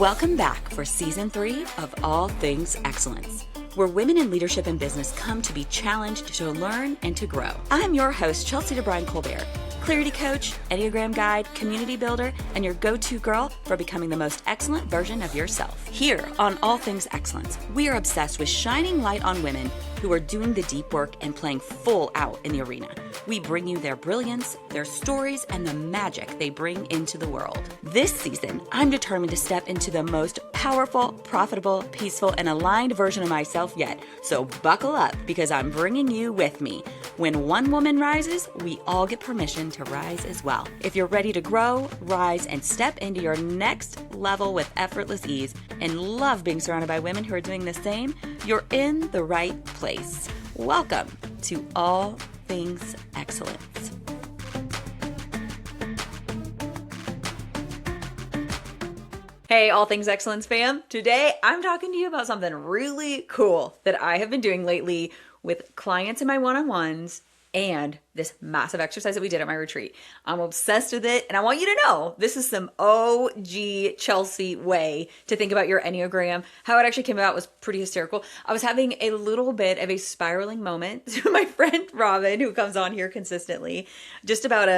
Welcome back for Season 3 of All Things Excellence, where women in leadership and business come to be challenged to learn and to grow. I'm your host, Chelsey DeBruin-Colbert, clarity coach, Enneagram guide, community builder, and your go-to girl for becoming the most excellent version of yourself. Here on All Things Excellence, we are obsessed with shining light on women who are doing the deep work and playing full out in the arena. We bring you their brilliance, their stories, and the magic they bring into the world. This season, I'm determined to step into the most powerful, profitable, peaceful, and aligned version of myself yet. So buckle up, because I'm bringing you with me. When one woman rises, we all get permission to rise as well. If you're ready to grow, rise, and step into your next level with effortless ease and love being surrounded by women who are doing the same, you're in the right place. Welcome to All Things Excellence. Hey, All Things Excellence fam. Today, I'm talking to you about something really cool that I have been doing lately with clients in my one-on-ones and this massive exercise that we did at my retreat. I'm obsessed with it, and I want you to know this is some OG Chelsey way to think about your Enneagram. How it actually came about was pretty hysterical. I was having a little bit of a spiraling moment to my friend Robin, who comes on here consistently, just about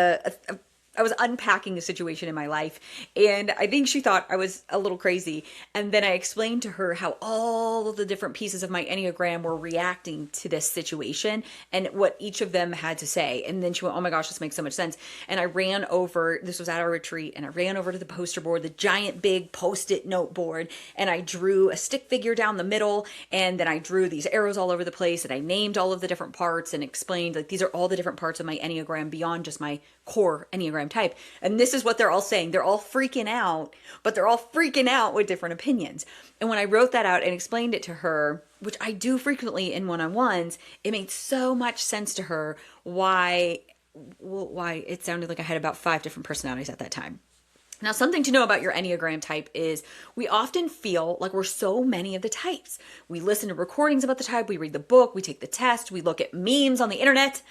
I was unpacking a situation in my life, and I think she thought I was a little crazy. And then I explained to her how all of the different pieces of my Enneagram were reacting to this situation and what each of them had to say. And then she went, oh my gosh, this makes so much sense. And I ran over, this was at our retreat, and I ran over to the poster board, the giant big Post-it note board, and I drew a stick figure down the middle, and then I drew these arrows all over the place, and I named all of the different parts and explained, like, these are all the different parts of my Enneagram beyond just my core Enneagram type. And this is what they're all saying. They're all freaking out, but they're all freaking out with different opinions. And when I wrote that out and explained it to her, which I do frequently in one-on-ones, it made so much sense to her why it sounded like I had about 5 different personalities at that time. Now, something to know about your Enneagram type is we often feel like we're so many of the types. We listen to recordings about the type, we read the book, we take the test, we look at memes on the internet,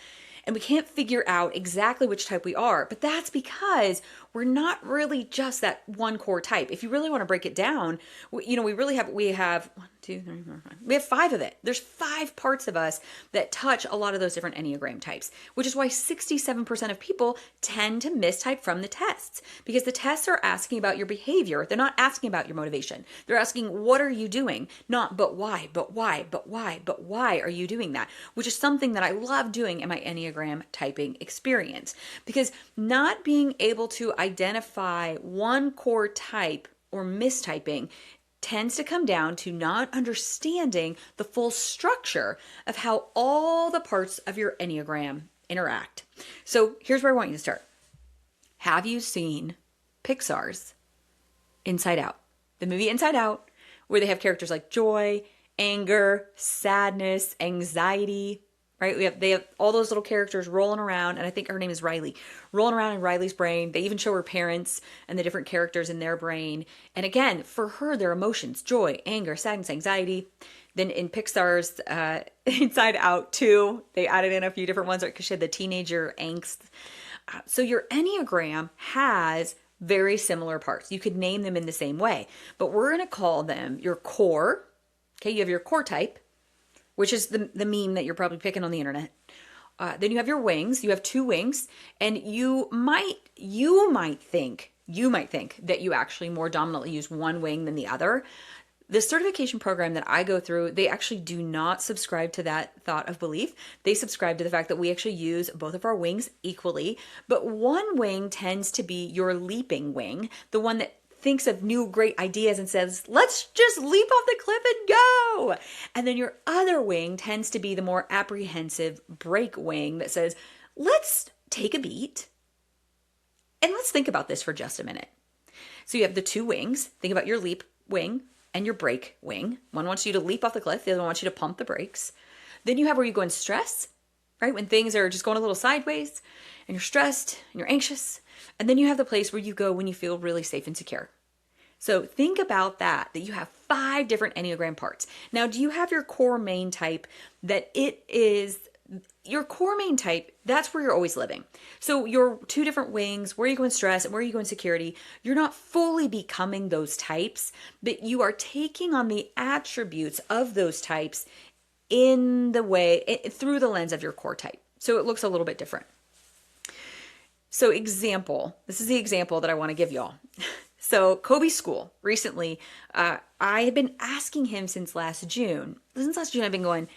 and we can't figure out exactly which type we are. But that's because we're not really just that one core type. If you really want to break it down, we have 1, 2, 3, 4, 5. We have 5 of it. There's 5 parts of us that touch a lot of those different Enneagram types, which is why 67% of people tend to mistype from the tests, because the tests are asking about your behavior. They're not asking about your motivation. They're asking, what are you doing? Not, but why are you doing that? Which is something that I love doing in my Enneagram typing experience, because not being able to identify one core type or mistyping tends to come down to not understanding the full structure of how all the parts of your Enneagram interact. So here's where I want you to start. Have you seen Pixar's Inside Out? The movie Inside Out, where they have characters like joy, anger, sadness, anxiety, right? They have all those little characters rolling around, and I think her name is Riley, rolling around in Riley's brain. They even show her parents and the different characters in their brain. And again, for her, their emotions, joy, anger, sadness, anxiety. Then in Pixar's Inside Out 2, they added in a few different ones because she had the teenager angst. So your Enneagram has very similar parts. You could name them in the same way, but we're going to call them your core. Okay, you have your core type, which is the meme that you're probably picking on the internet. Then you have your wings. You have 2 wings, and you might think that you actually more dominantly use one wing than the other. The certification program that I go through, they actually do not subscribe to that thought of belief. They subscribe to the fact that we actually use both of our wings equally, but one wing tends to be your leaping wing, the one that thinks of new great ideas and says, let's just leap off the cliff and go. And then your other wing tends to be the more apprehensive break wing that says, let's take a beat and let's think about this for just a minute. So you have the 2 wings. Think about your leap wing and your break wing. One wants you to leap off the cliff. The other one wants you to pump the brakes. Then you have where you go in stress, right? When things are just going a little sideways and you're stressed and you're anxious. And then you have the place where you go when you feel really safe and secure. So think about that you have 5 different Enneagram parts. Now, do you have your core main type that it is Your core main type, that's where you're always living. So your two different wings, where you go in stress and where you go in security, you're not fully becoming those types, but you are taking on the attributes of those types in the way, through the lens of your core type. So it looks a little bit different. So this is the example that I want to give y'all. So Kobe's school recently, I had been asking him since last June. I've been going,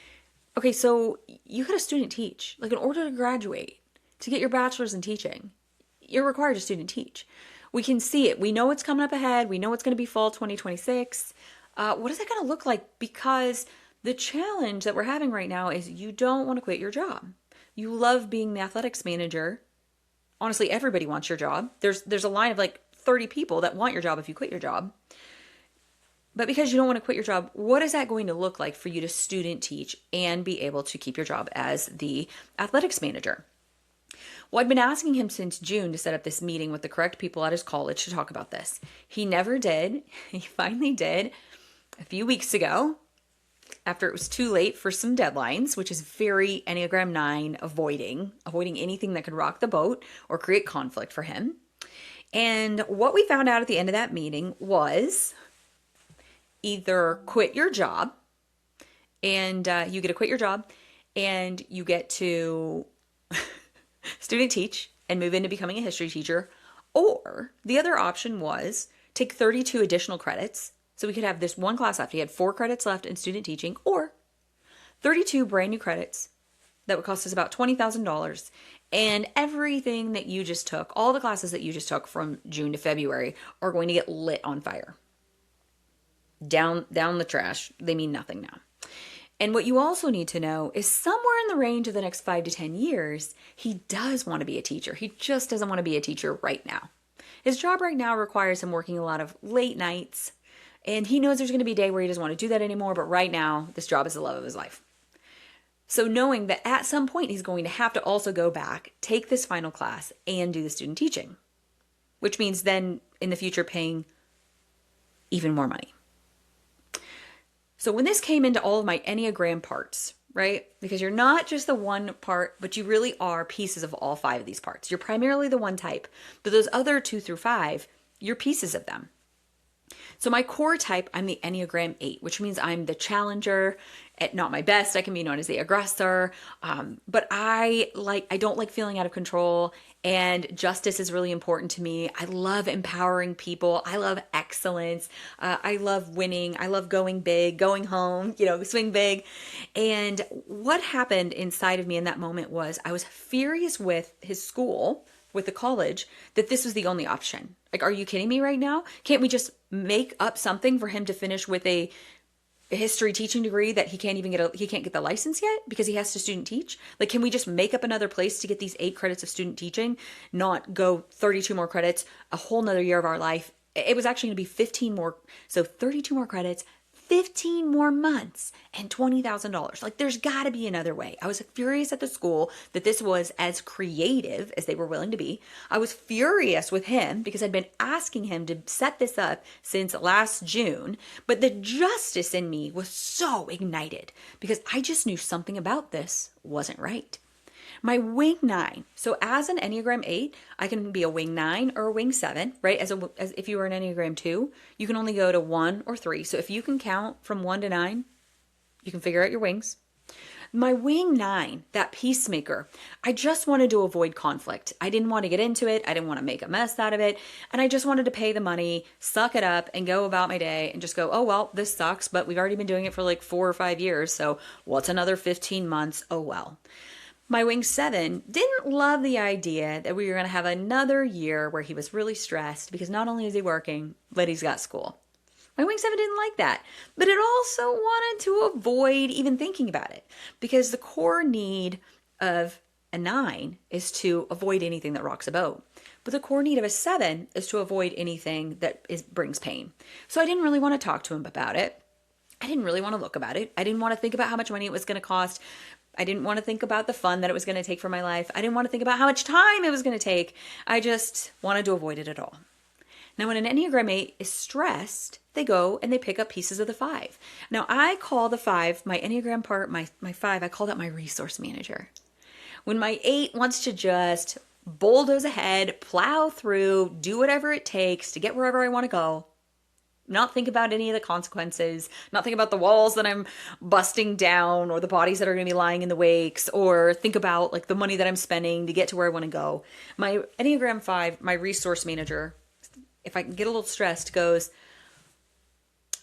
okay, so you got to student teach. Like in order to graduate, to get your bachelor's in teaching, you're required to student teach. We can see it. We know it's coming up ahead. We know it's going to be fall 2026. What is that going to look like? Because the challenge that we're having right now is you don't want to quit your job. You love being the athletics manager. Honestly, everybody wants your job. There's a line of like 30 people that want your job if you quit your job. But because you don't want to quit your job, what is that going to look like for you to student teach and be able to keep your job as the athletics manager? Well, I'd been asking him since June to set up this meeting with the correct people at his college to talk about this. He never did. He finally did a few weeks ago, after it was too late for some deadlines, which is very Enneagram 9 avoiding anything that could rock the boat or create conflict for him. And what we found out at the end of that meeting was either quit your job and you get to quit your job and you get to student teach and move into becoming a history teacher. Or the other option was take 32 additional credits. So we could have this one class left. He had 4 credits left in student teaching, or 32 brand new credits that would cost us about $20,000. And everything that you just took, all the classes that you just took from June to February are going to get lit on fire. Down the trash. They mean nothing now. And what you also need to know is somewhere in the range of the next 5 to 10 years, he does want to be a teacher. He just doesn't want to be a teacher right now. His job right now requires him working a lot of late nights. And he knows there's going to be a day where he doesn't want to do that anymore. But right now, this job is the love of his life. So knowing that at some point, he's going to have to also go back, take this final class, and do the student teaching. Which means then in the future paying even more money. So when this came into all of my Enneagram parts, right? Because you're not just the one part, but you really are pieces of all 5 of these parts. You're primarily the one type. But those other 2 through 5, you're pieces of them. So my core type, I'm the Enneagram 8, which means I'm the challenger. At not my best, I can be known as the aggressor. But I don't like feeling out of control, and justice is really important to me. I love empowering people. I love excellence. I love winning. I love going big, going home, swing big. And what happened inside of me in that moment was I was furious with his school, with the college, that this was the only option. Like, are you kidding me right now? Can't we just make up something for him to finish with a history teaching degree that he can't get the license yet because he has to student teach? Like, can we just make up another place to get these 8 credits of student teaching, not go 32 more credits, a whole nother year of our life? It was actually going to be 15 more. So 32 more credits, 15 more months, and $20,000. Like, there's got to be another way. I was furious at the school that this was as creative as they were willing to be. I was furious with him because I'd been asking him to set this up since last June, but the justice in me was so ignited because I just knew something about this wasn't right. My wing 9. So as an Enneagram 8, I can be a wing 9 or a wing 7, right? As if you were an Enneagram 2, you can only go to 1 or 3. So if you can count from 1 to 9, you can figure out your wings. My wing 9, that peacemaker, I just wanted to avoid conflict. I didn't want to get into it. I didn't want to make a mess out of it. And I just wanted to pay the money, suck it up, and go about my day and just go, oh, well, this sucks, but we've already been doing it for like 4 or 5 years. So what's another 15 months? Oh, well. My wing 7 didn't love the idea that we were going to have another year where he was really stressed because not only is he working, but he's got school. My wing 7 didn't like that, but it also wanted to avoid even thinking about it because the core need of a 9 is to avoid anything that rocks a boat. But the core need of a 7 is to avoid anything that brings pain. So I didn't really want to talk to him about it. I didn't really want to look about it. I didn't want to think about how much money it was going to cost. I didn't want to think about the fun that it was going to take for my life. I didn't want to think about how much time it was going to take. I just wanted to avoid it at all. Now, when an Enneagram 8 is stressed, they go and they pick up pieces of the 5. Now, I call the 5, my Enneagram part, my 5, I call that my resource manager. When my 8 wants to just bulldoze ahead, plow through, do whatever it takes to get wherever I want to go, not think about any of the consequences, not think about the walls that I'm busting down or the bodies that are going to be lying in the wakes, or think about like the money that I'm spending to get to where I want to go. My Enneagram 5, my resource manager, if I get a little stressed, goes,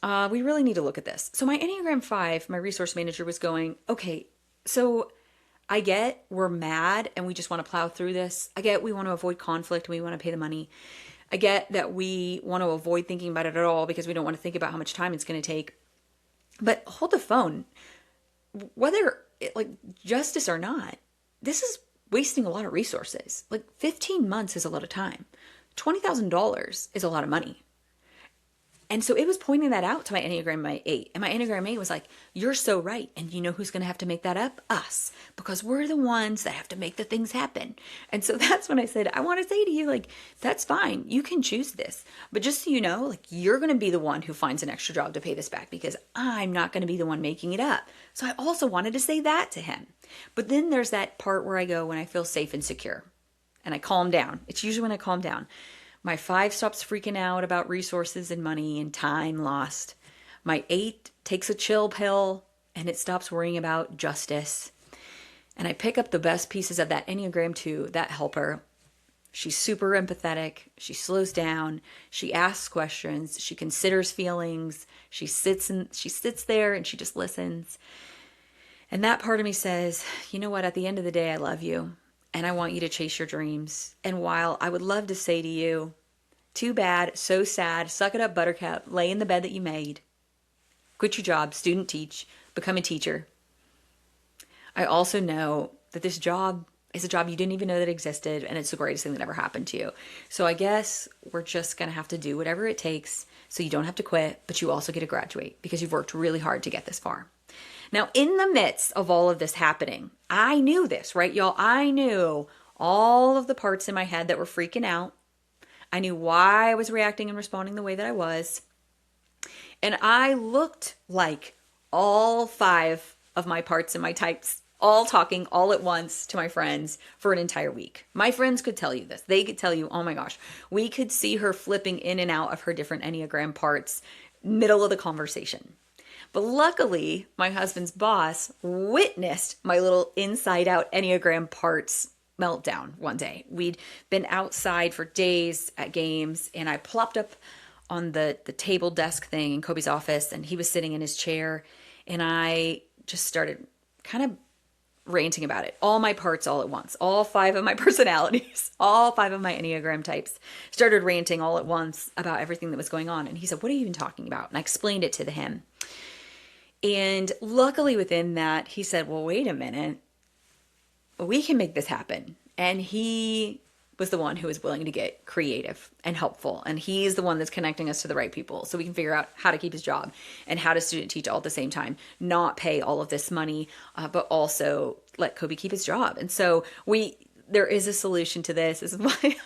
we really need to look at this. So my Enneagram 5, my resource manager was going, okay, so I get we're mad and we just want to plow through this. I get we want to avoid conflict and we want to pay the money. I get that we want to avoid thinking about it at all because we don't want to think about how much time it's going to take. But hold the phone. Whether like justice or not, this is wasting a lot of resources. Like 15 months is a lot of time. $20,000 is a lot of money. And so it was pointing that out to my Enneagram 8. And my Enneagram 8 was like, you're so right. And you know who's going to have to make that up? Us. Because we're the ones that have to make the things happen. And so that's when I said, I want to say to you, like, that's fine. You can choose this. But just so you know, like, you're going to be the one who finds an extra job to pay this back because I'm not going to be the one making it up. So I also wanted to say that to him. But then there's that part where I go when I feel safe and secure. And I calm down. It's usually when I calm down. My 5 stops freaking out about resources and money and time lost. My 8 takes a chill pill and it stops worrying about justice. And I pick up the best pieces of that Enneagram 2, that helper. She's super empathetic. She slows down. She asks questions. She considers feelings. She sits there and she just listens. And that part of me says, you know what? At the end of the day, I love you. And I want you to chase your dreams. And while I would love to say to you, too bad, so sad, suck it up, buttercup, lay in the bed that you made, quit your job, student teach, become a teacher. I also know that this job is a job you didn't even know that existed, and it's the greatest thing that ever happened to you. So I guess we're just going to have to do whatever it takes so you don't have to quit, but you also get to graduate because you've worked really hard to get this far. Now, in the midst of all of this happening, I knew this, right, y'all? I knew all of the parts in my head that were freaking out. I knew why I was reacting and responding the way that I was. And I looked like all 5 of my parts and my types, all talking all at once to my friends for an entire week. My friends could tell you this. They could tell you, oh my gosh, we could see her flipping in and out of her different Enneagram parts, middle of the conversation. But luckily, my husband's boss witnessed my little inside out Enneagram parts meltdown one day. We'd been outside for days at games, and I plopped up on the table desk thing in Kobe's office, and he was sitting in his chair, and I just started kind of ranting about it. All my parts all at once, all 5 of my personalities, all 5 of my Enneagram types started ranting all at once about everything that was going on. And he said, what are you even talking about? And I explained it to him. And luckily within that, he said, well, wait a minute, we can make this happen. And he was the one who was willing to get creative and helpful. And he's the one that's connecting us to the right people so we can figure out how to keep his job and how to student teach all at the same time, not pay all of this money, but also let Kobe keep his job. And so there is a solution to this. This is why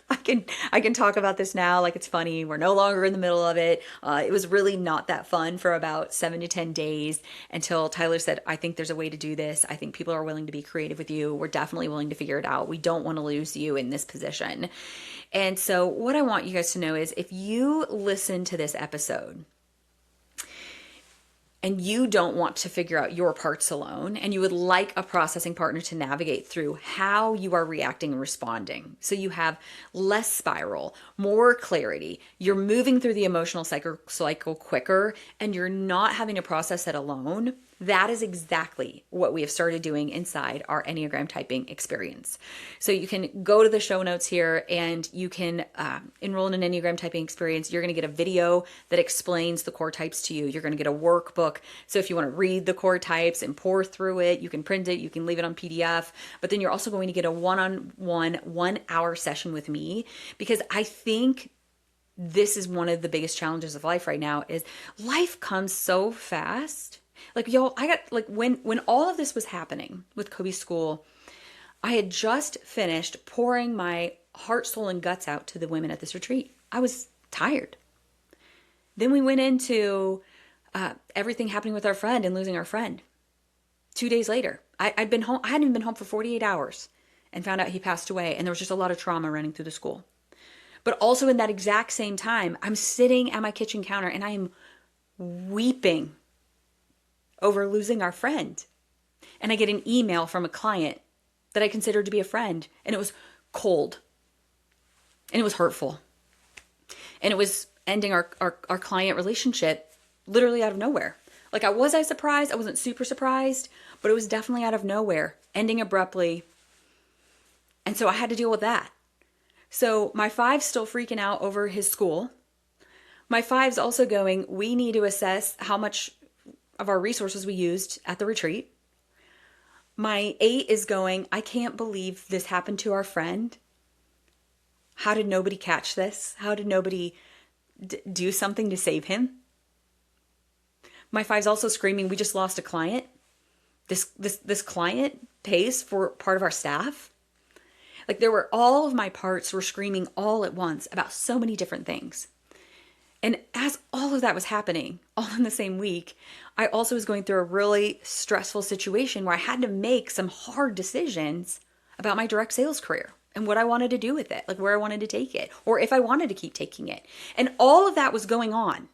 I can talk about this now like it's funny. We're no longer in the middle of it. It was really not that fun for about 7 to 10 days until Tyler said, I think there's a way to do this. I think people are willing to be creative with you. We're definitely willing to figure it out. We don't want to lose you in this position. And so what I want you guys to know is if you listen to this episode and you don't want to figure out your parts alone, and you would like a processing partner to navigate through how you are reacting and responding, so you have less spiral, more clarity, you're moving through the emotional cycle quicker, and you're not having to process it alone, that is exactly what we have started doing inside our Enneagram typing experience. So you can go to the show notes here and you can enroll in an Enneagram typing experience. You're going to get a video that explains the core types to you. You're going to get a workbook. So if you want to read the core types and pour through it, you can print it, you can leave it on PDF, but then you're also going to get a one-on-one 1-hour session with me, because I think this is one of the biggest challenges of life right now is life comes so fast. Like, y'all, I got, like, when all of this was happening with Kobe's school, I had just finished pouring my heart, soul, and guts out to the women at this retreat. I was tired. Then we went into everything happening with our friend and losing our friend. 2 days later, I'd been home. I hadn't even been home for 48 hours and found out he passed away. And there was just a lot of trauma running through the school. But also in that exact same time, I'm sitting at my kitchen counter and I am weeping over losing our friend. And I get an email from a client that I considered to be a friend. And it was cold. And it was hurtful. And it was ending our client relationship literally out of nowhere. Like, was I surprised? I wasn't super surprised, but it was definitely out of nowhere, ending abruptly. And so I had to deal with that. So my 5's still freaking out over his school. My 5's also going, we need to assess how much of our resources we used at the retreat. My 8 is going, I can't believe this happened to our friend. How did nobody catch this? How did nobody do something to save him? My 5's also screaming, we just lost a client. This client pays for part of our staff. Like, there were, all of my parts were screaming all at once about so many different things. And as all of that was happening, all in the same week, I also was going through a really stressful situation where I had to make some hard decisions about my direct sales career and what I wanted to do with it, like where I wanted to take it, or if I wanted to keep taking it. And all of that was going on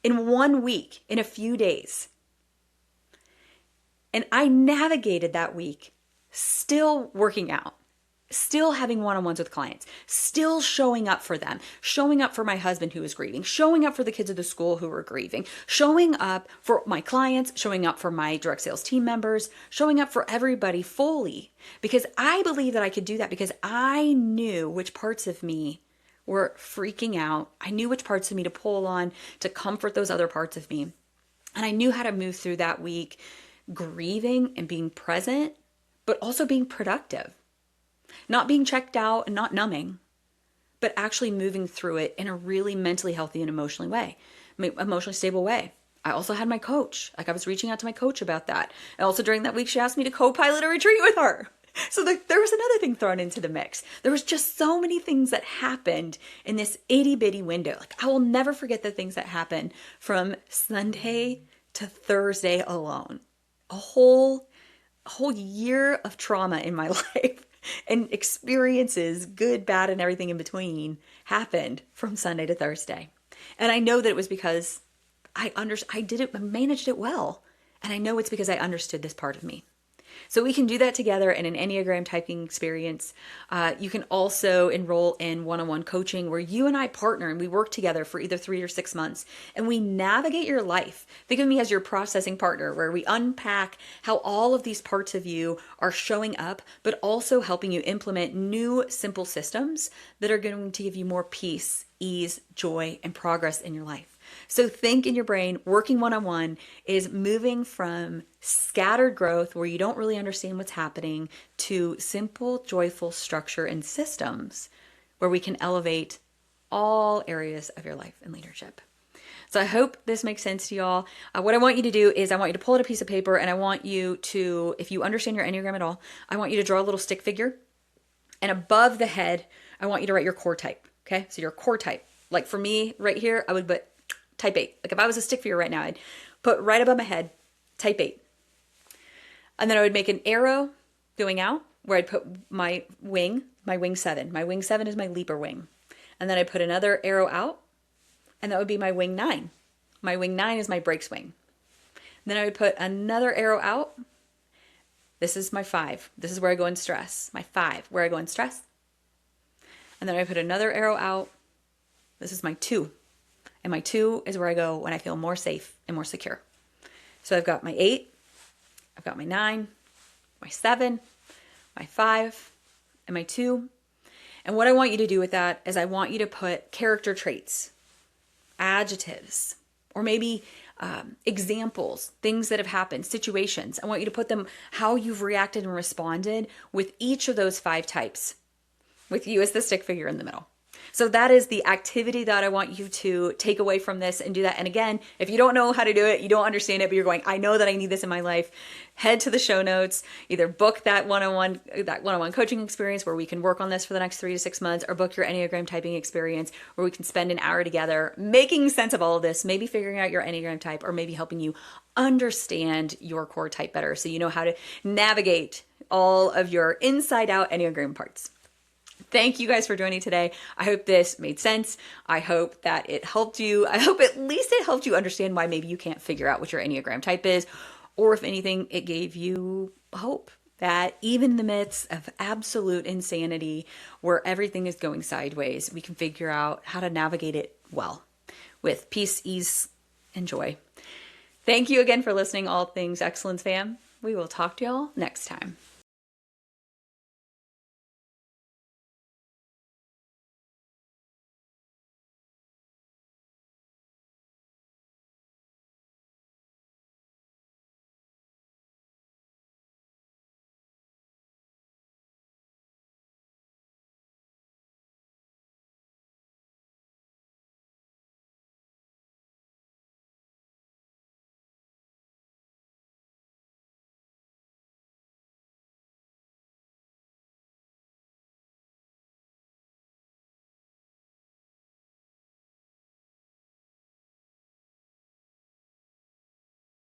in 1 week, in a few days. And I navigated that week still working out, still having one-on-ones with clients, still showing up for them, showing up for my husband who was grieving, showing up for the kids at the school who were grieving, showing up for my clients, showing up for my direct sales team members, showing up for everybody fully. Because I believe that I could do that because I knew which parts of me were freaking out. I knew which parts of me to pull on to comfort those other parts of me. And I knew how to move through that week grieving and being present, but also being productive. Not being checked out and not numbing, but actually moving through it in a really mentally healthy and emotionally stable way. I also had my coach. Like, I was reaching out to my coach about that. And also during that week, she asked me to co-pilot a retreat with her. So there was another thing thrown into the mix. There was just so many things that happened in this itty bitty window. Like, I will never forget the things that happened from Sunday to Thursday alone. A whole year of trauma in my life and experiences, good, bad, and everything in between, happened from Sunday to Thursday. And I know that it was because I managed it well. And I know it's because I understood this part of me. So we can do that together in an Enneagram typing experience. You can also enroll in one-on-one coaching where you and I partner and we work together for either 3 or 6 months and we navigate your life. Think of me as your processing partner where we unpack how all of these parts of you are showing up, but also helping you implement new simple systems that are going to give you more peace, ease, joy, and progress in your life. So think in your brain, working one-on-one is moving from scattered growth where you don't really understand what's happening to simple, joyful structure and systems where we can elevate all areas of your life and leadership. So I hope this makes sense to y'all. What I want you to do is I want you to pull out a piece of paper and I want you to, if you understand your Enneagram at all, I want you to draw a little stick figure. And above the head, I want you to write your core type. Okay, so your core type. Like for me right here, I would put type 8. Like if I was a stick figure right now, I'd put right above my head, type 8. And then I would make an arrow going out where I'd put my wing 7. My wing 7 is my leaper wing. And then I put another arrow out, and that would be my wing 9. My wing 9 is my brakes wing. Then I would put another arrow out. This is my 5. This is where I go in stress. My 5, where I go in stress. And then I put another arrow out. This is my 2. And my 2 is where I go when I feel more safe and more secure. So I've got my 8, I've got my 9, my 7, my 5, and my 2. And what I want you to do with that is I want you to put character traits, adjectives, or maybe examples, things that have happened, situations. I want you to put them how you've reacted and responded with each of those 5 types, with you as the stick figure in the middle. So that is the activity that I want you to take away from this and do that. And again, if you don't know how to do it, you don't understand it, but you're going, I know that I need this in my life, head to the show notes, either book that one-on-one coaching experience where we can work on this for the next 3 to 6 months, or book your Enneagram typing experience where we can spend an hour together making sense of all of this, maybe figuring out your Enneagram type, or maybe helping you understand your core type better so you know how to navigate all of your inside out Enneagram parts. Thank you guys for joining today. I hope this made sense. I hope that it helped you. I hope at least it helped you understand why maybe you can't figure out what your Enneagram type is, or if anything, it gave you hope that even in the midst of absolute insanity where everything is going sideways, we can figure out how to navigate it well with peace, ease, and joy. Thank you again for listening, All Things Excellence fam. We will talk to y'all next time.